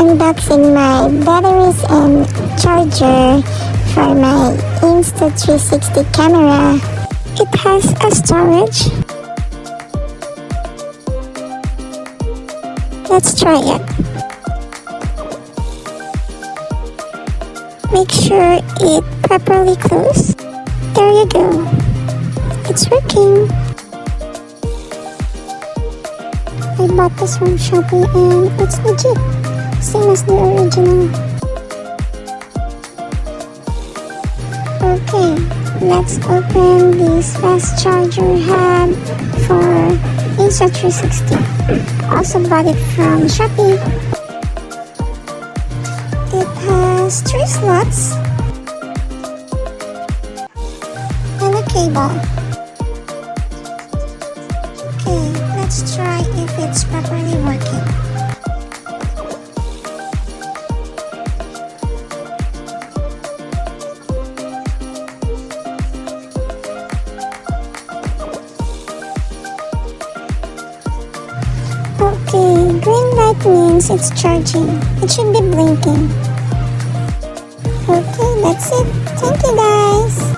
unboxing my batteries and charger for my Insta360 camera. It has a storage. Let's try it. Make sure it properly closes. There you go. It's working. I bought this from Shopee and it's legit. Same as the original. Okay, let's open this fast charger hub for Insta360. Also bought it from Shopee. It has 3 slots and a cable. Okay, let's try if it's properly working. Okay, green light means it's charging. It should be blinking. Okay, that's it. Thank you guys.